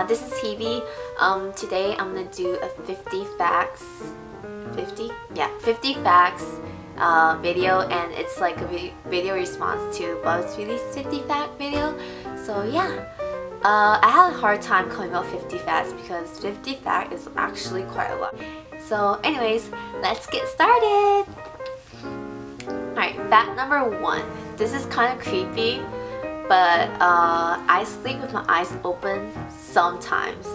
This is HIII. Today I'm gonna do a 50 facts, 50? Yeah, 50 facts video, and it's like a video response to Bubz released 50 fact video. So yeah, I had a hard time coming up with 50 facts because 50 fact is actually quite a lot. So anyways, let's get started. Alright, fact number 1. This is kind of creepy, but I sleep with my eyes open sometimes.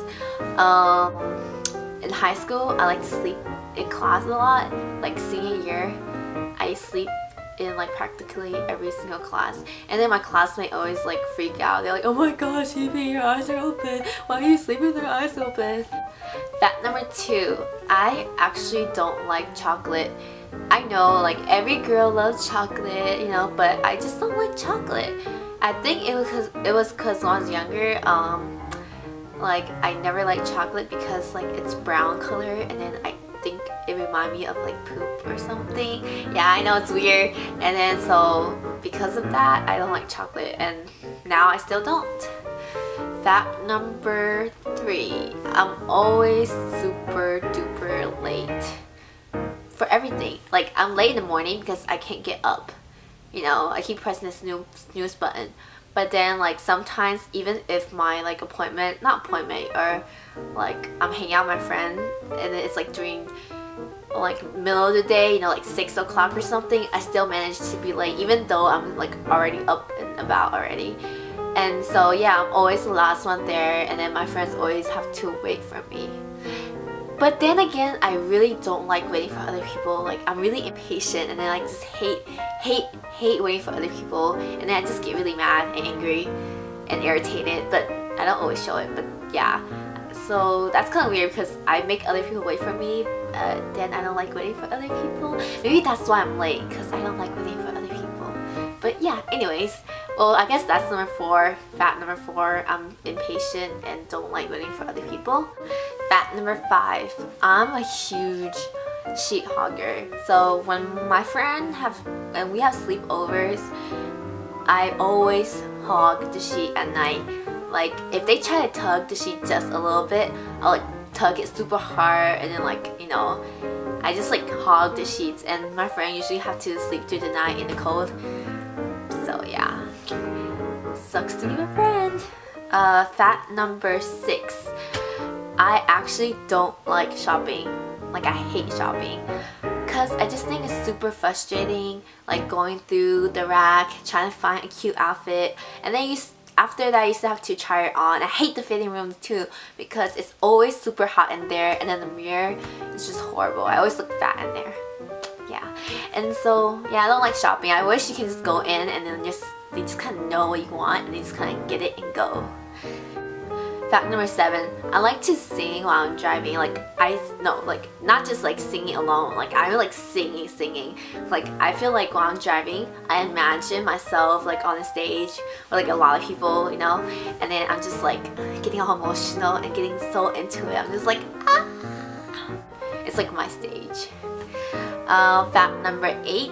In high school, I like to sleep in class a lot. Like senior year, I sleep in like practically every single class, and then my classmates always like freak out. They're like, "Oh my gosh, HIII, your eyes are open. Why are you sleeping with your eyes open?" Fact number 2. I actually don't like chocolate. I know like every girl loves chocolate, you know, but I just don't like chocolate. I think it was cause when I was younger, like I never liked chocolate because like it's brown color, and then I think it reminded me of like poop or something. Yeah, I know it's weird. And then so because of that, I don't like chocolate, and now I still don't. Fact number 3. I'm always super duper late for everything. Like I'm late in the morning because I can't get up. You know, I keep pressing this snooze button. But then like sometimes even if my like not appointment, or like I'm hanging out with my friend and it's like during like middle of the day, you know, like 6 o'clock or something, I still manage to be late even though I'm like already up and about already. And so yeah, I'm always the last one there, and then my friends always have to wait for me. But then again, I really don't like waiting for other people. Like I'm really impatient, and then I just hate waiting for other people, and then I just get really mad and angry and irritated, but I don't always show it. But yeah, so that's kind of weird because I make other people wait for me, then I don't like waiting for other people. Maybe that's why I'm late, because I don't like waiting for other people. But yeah, anyways, well, I guess that's number 4. Fact number 4, I'm impatient and don't like waiting for other people. Fact number 5, I'm a huge sheet hogger. So when we have sleepovers, I always hog the sheet at night. Like if they try to tug the sheet just a little bit, I'll like tug it super hard, and then like, you know, I just like hog the sheets, and my friend usually have to sleep through the night in the cold. So yeah, sucks to be my friend. Fact number 6. I actually don't like shopping. Like I hate shopping because I just think it's super frustrating, like going through the rack trying to find a cute outfit, and then after that you still have to try it on. I hate the fitting rooms too because it's always super hot in there, and then the mirror is just horrible. I always look fat in there. Yeah, and so yeah, I don't like shopping. I wish you can just go in and then they just kind of know what you want, and they just kind of get it and go. Fact number 7. I like to sing while I'm driving. Like like not just like singing alone. Like I like singing. Like I feel like while I'm driving, I imagine myself like on a stage with like a lot of people, you know, and then I'm just like getting all emotional and getting so into it. I'm just like, ah! It's like my stage. Fact number 8.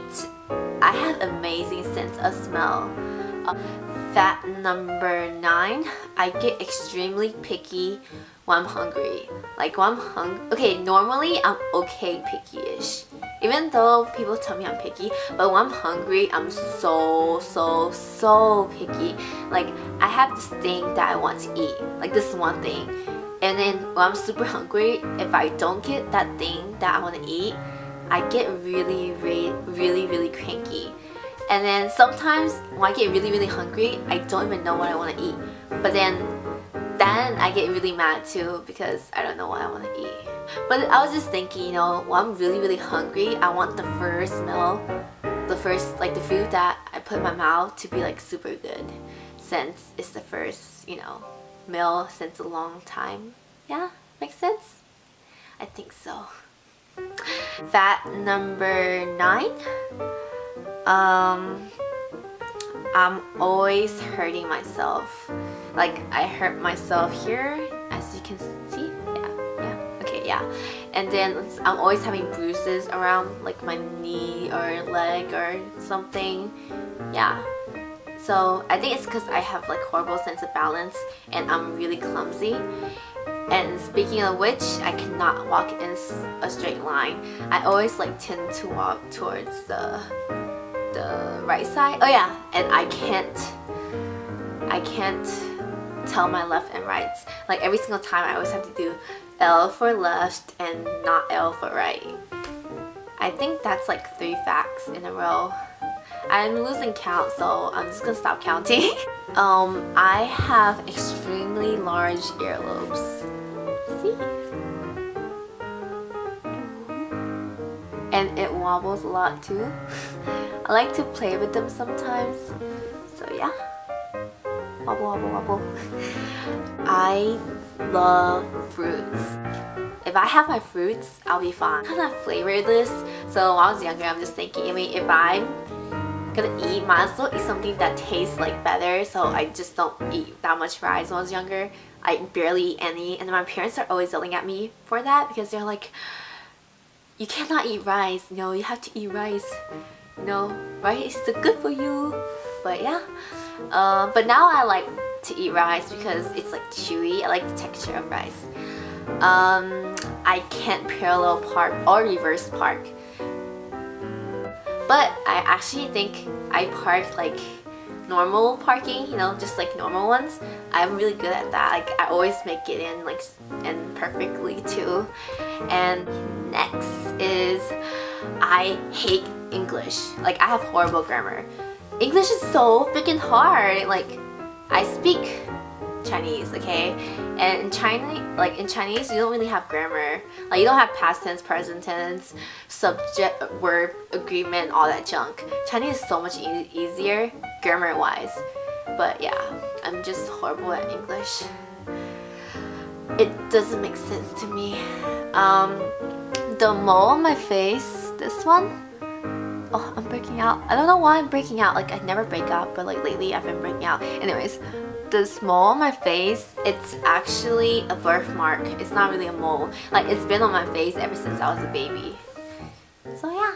I have amazing sense of smell. Fact number 9. I get extremely picky when I'm hungry. Like when I'm hungry, okay, normally I'm okay picky-ish, even though people tell me I'm picky, but when I'm hungry, I'm so picky. Like I have this thing that I want to eat, like this one thing, and then when I'm super hungry, if I don't get that thing that I want to eat, I get really cranky. And then sometimes when I get really hungry, I don't even know what I want to eat. But then I get really mad too because I don't know what I want to eat. But I was just thinking, you know, when I'm really hungry, I want the first meal, like the food that I put in my mouth to be like super good, since it's the first, you know, meal since a long time. Yeah, makes sense? I think so. Fact number 9. I'm always hurting myself. Like I hurt myself here, as you can see. Yeah. And then I'm always having bruises around like my knee or leg or something. Yeah. So I think it's because I have like horrible sense of balance and I'm really clumsy. And speaking of which, I cannot walk in a straight line. I always like tend to walk towards the right side. Oh yeah, and I can't tell my left and rights. Like every single time I always have to do L for left and not L for right. I think that's like 3 facts in a row. I'm losing count, so I'm just gonna stop counting. I have extremely large earlobes. See? And it wobbles a lot too. I like to play with them sometimes. So yeah. Wobble, wobble, wobble. I love fruits. If I have my fruits, I'll be fine. Kind of flavored this. So when I was younger, I'm just thinking, I mean, if I'm gonna eat, might as well eat something that tastes like better. So I just don't eat that much rice when I was younger. I barely eat any, and my parents are always yelling at me for that because they're like, you cannot eat rice, you know, you have to eat rice, you know, rice is good for you. But yeah, but now I like to eat rice because it's like chewy. I like the texture of rice. I can't parallel park or reverse park, but I actually think I park like normal parking, you know, just like normal ones. I'm really good at that. Like I always make it in like and perfectly too. And next is I hate English. Like I have horrible grammar. English is so freaking hard. Like I speak Chinese, okay? And in Chinese you don't really have grammar. Like you don't have past tense, present tense, subject, verb, agreement, all that junk. Chinese is so much easier grammar wise. But yeah, I'm just horrible at English. It doesn't make sense to me. The mole on my face, this one. Oh, I'm breaking out. I don't know why I'm breaking out. Like I never break out, but like lately I've been breaking out. Anyways, the mole on my face, it's actually a birthmark. It's not really a mole. Like it's been on my face ever since I was a baby. So yeah.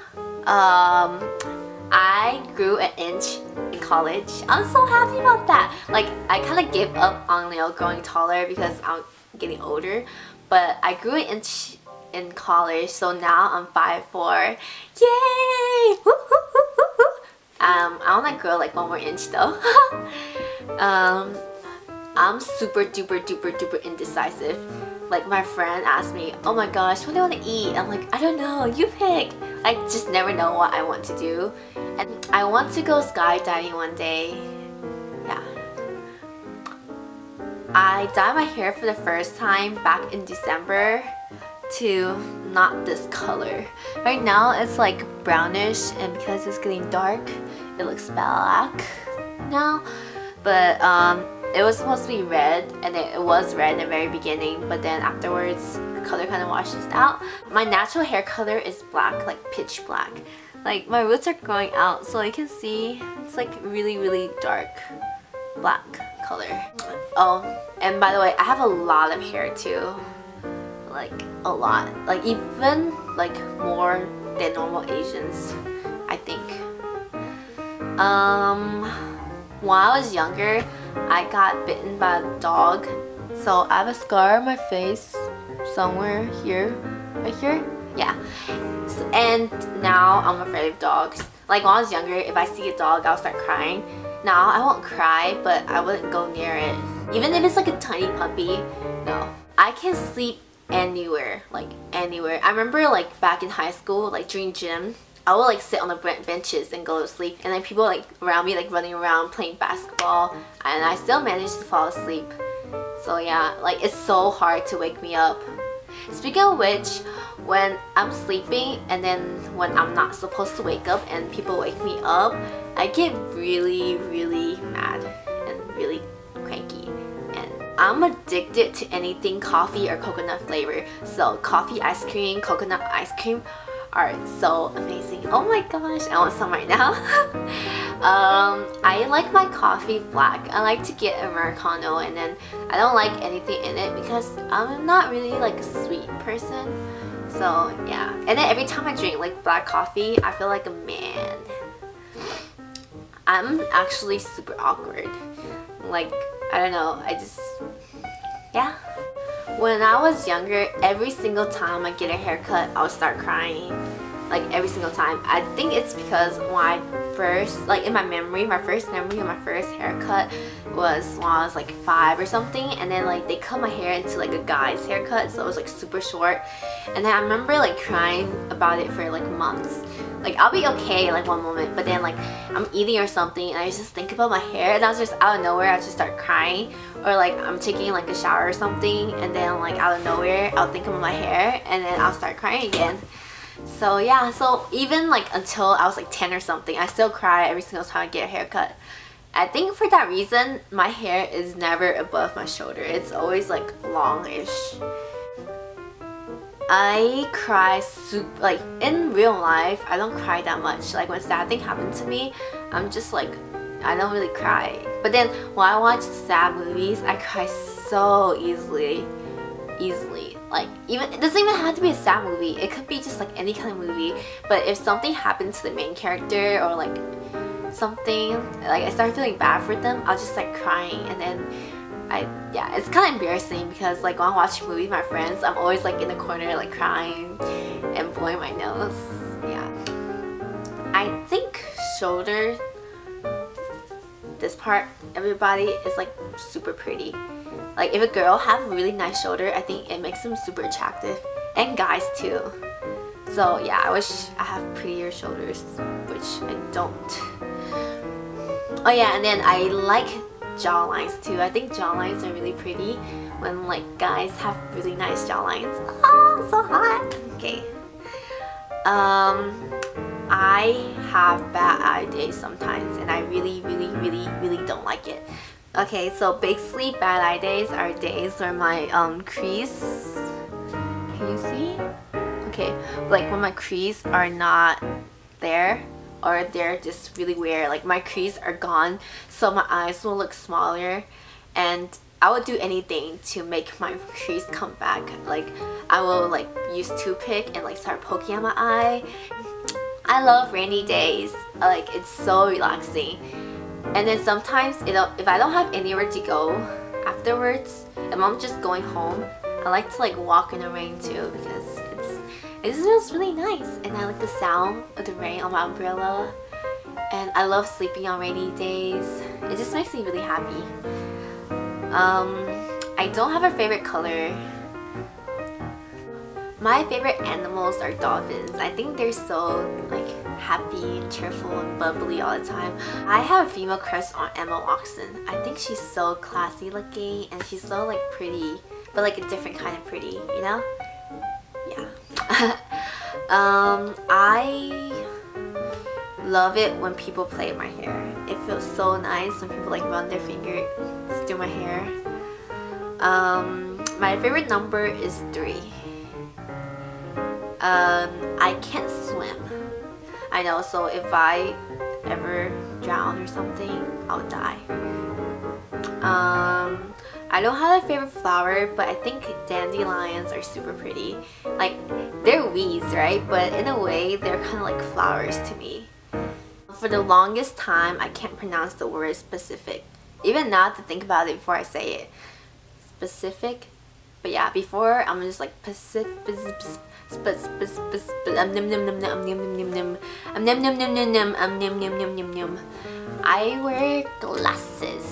I grew an inch in college. I'm so happy about that. Like I kind of gave up on, you know, growing taller because I'm getting older. But I grew an inch in college, so now I'm 5'4". Yay! I want to grow like 1 more inch though. I'm super duper duper duper indecisive. Like my friend asked me, oh my gosh, what do you want to eat? I'm like, I don't know, you pick. I just never know what I want to do. And I want to go skydiving one day. Yeah. I dyed my hair for the first time back in December to not this color. Right now it's like brownish, and because it's getting dark, it looks black now. But it was supposed to be red, and it was red in the very beginning, but then afterwards the color kind of washes out. My natural hair color is black, like pitch black. Like my roots are growing out, so you can see it's like really really dark black color. Oh, and by the way, I have a lot of hair too. Like a lot, like even like more than normal Asians, I think. When I was younger, I got bitten by a dog, so I have a scar on my face somewhere here, right here. Yeah. And now I'm afraid of dogs. Like when I was younger, if I see a dog, I'll start crying. Now I won't cry, but I wouldn't go near it. Even if it's like a tiny puppy, no. I can sleep anywhere, like anywhere. I remember like back in high school, like during gym, I would like sit on the benches and go to sleep, and then people like around me like running around playing basketball, and I still managed to fall asleep. So yeah, like it's so hard to wake me up. Speaking of which, when I'm sleeping and then when I'm not supposed to wake up and people wake me up, I get really really mad and really cranky. I'm addicted to anything coffee or coconut flavor. So coffee ice cream, coconut ice cream are so amazing. Oh my gosh, I want some right now. I like my coffee black. I like to get Americano, and then I don't like anything in it because I'm not really like a sweet person. So yeah, and then every time I drink like black coffee, I feel like a man. I'm actually super awkward. Like, I don't know, yeah. When I was younger, every single time I get a haircut, I'll start crying. Like, every single time. I think it's because when I first, like in my memory, my first memory of my first haircut was when I was like 5 or something, and then like they cut my hair into like a guy's haircut, so it was like super short. And then I remember like crying about it for like months. Like, I'll be okay like one moment, but then like I'm eating or something and I just think about my hair, and I was just out of nowhere I just start crying. Or like I'm taking like a shower or something, and then like out of nowhere I'll think about my hair and then I'll start crying again. So yeah, so even like until I was like 10 or something, I still cry every single time I get a haircut. I think for that reason, my hair is never above my shoulder. It's always like longish. I cry like in real life, I don't cry that much. Like when sad thing happened to me, I'm just like, I don't really cry. But then when I watch sad movies, I cry so easily. Like, even it doesn't even have to be a sad movie. It could be just like any kind of movie. But if something happens to the main character or like something, like I start feeling bad for them, I'll just start crying. And then yeah, it's kind of embarrassing because like when I watch movies with my friends, I'm always like in the corner like crying and blowing my nose. Yeah. I think shoulder, this part, everybody is like super pretty. Like if a girl have a really nice shoulder, I think it makes them super attractive, and guys too. So yeah, I wish I have prettier shoulders, which I don't. Oh yeah, and then I like jawlines too. I think jawlines are really pretty when like guys have really nice jawlines. Oh, so hot. Okay. I have bad eye days sometimes, and I really don't like it. Okay, so basically bad eye days are days where my crease, can you see? Okay, like when my crease are not there, or they're just really weird. Like my crease are gone, so my eyes will look smaller, and I would do anything to make my crease come back. Like I will like use toothpick and like start poking at my eye. I love rainy days. Like it's so relaxing. And then sometimes if I don't have anywhere to go afterwards, if I'm just going home, I like to like walk in the rain too, because it just feels really nice, and I like the sound of the rain on my umbrella, and I love sleeping on rainy days. It just makes me really happy. I don't have a favorite color. My favorite animals are dolphins. I think they're so like happy and cheerful and bubbly all the time. I have a female crush on Emma Watson. I think she's so classy looking, and she's so like pretty, but like a different kind of pretty, you know? Yeah. I love it when people play my hair. It feels so nice when people like run their fingers through my hair. My favorite number is 3. I can't swim. I know, so if I ever drown or something, I'll die. I don't have a favorite flower, but I think dandelions are super pretty. Like, they're weeds, right? But in a way, they're kind of like flowers to me. For the longest time, I can't pronounce the word specific. Even now, I have to think about it before I say it. Specific? But yeah, before, I'm just like I wear glasses.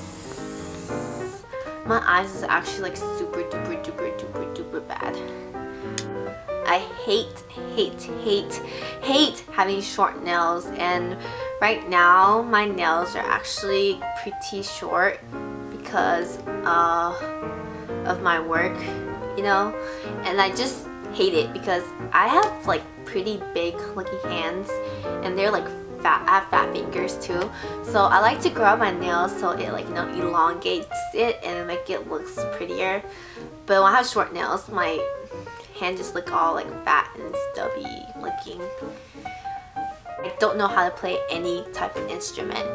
My eyes is actually like super duper bad. I hate having short nails, and right now my nails are actually pretty short because of my work, you know, and I just hate it because I have like pretty big looking hands, and they're like fat. I have fat fingers too, so I like to grow out my nails so it like, you know, elongates it and make it look prettier. But when I have short nails, my hand just look all like fat and stubby looking. I don't know how to play any type of instrument.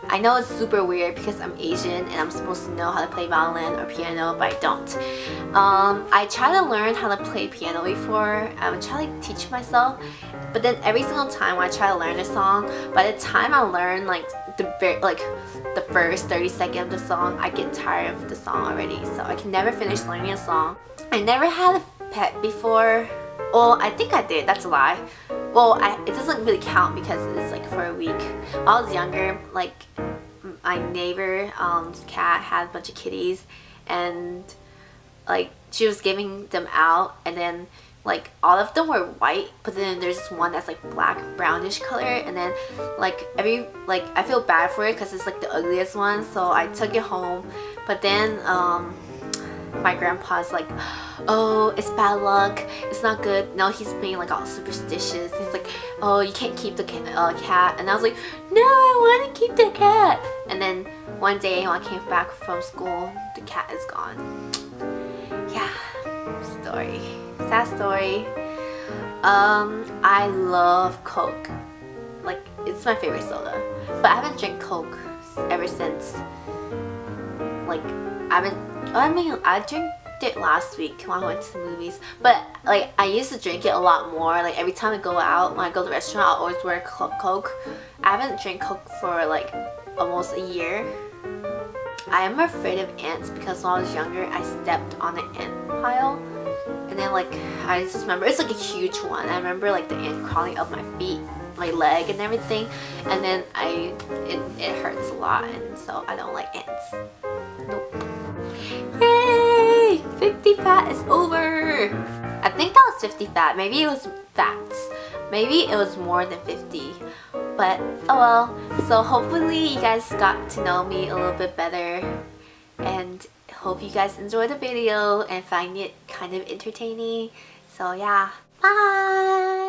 I know it's super weird because I'm Asian and I'm supposed to know how to play violin or piano, but I don't. I tried to learn how to play piano before. I would try to teach myself, but then every single time when I try to learn a song, by the time I learn like the first 30 seconds of the song, I get tired of the song already. So I can never finish learning a song. I never had a pet before. Well, I think I did. That's a lie. Well, it doesn't really count because it's like for a week. When I was younger, like my neighbor cat had a bunch of kitties, and like she was giving them out, and then like all of them were white, but then there's this one that's like black brownish color, and then like I feel bad for it because it's like the ugliest one, so I took it home. But then my grandpa's like, oh, it's bad luck, it's not good. No, he's being like all superstitious. He's like, oh, you can't keep the cat. And I was like, no, I want to keep the cat. And then one day when I came back from school, the cat is gone. Yeah, story. Sad story. I love Coke. Like, it's my favorite soda. But I haven't drank Coke ever since. Like, I drank it last week when I went to the movies. But like, I used to drink it a lot more. Like, every time I go out, when I go to the restaurant, I'll always wear Coke. I haven't drank Coke for like almost a year. I am afraid of ants because when I was younger, I stepped on an ant pile. And then like, I just remember, it's like a huge one. I remember like the ant crawling up my feet, my leg and everything. And then it hurts a lot, and so I don't like ants. Nope. Yay! 50 fat is over! I think that was 50 fat. Maybe it was fats. Maybe it was more than 50. But oh well. So hopefully you guys got to know me a little bit better. And hope you guys enjoyed the video and find it kind of entertaining. So yeah. Bye!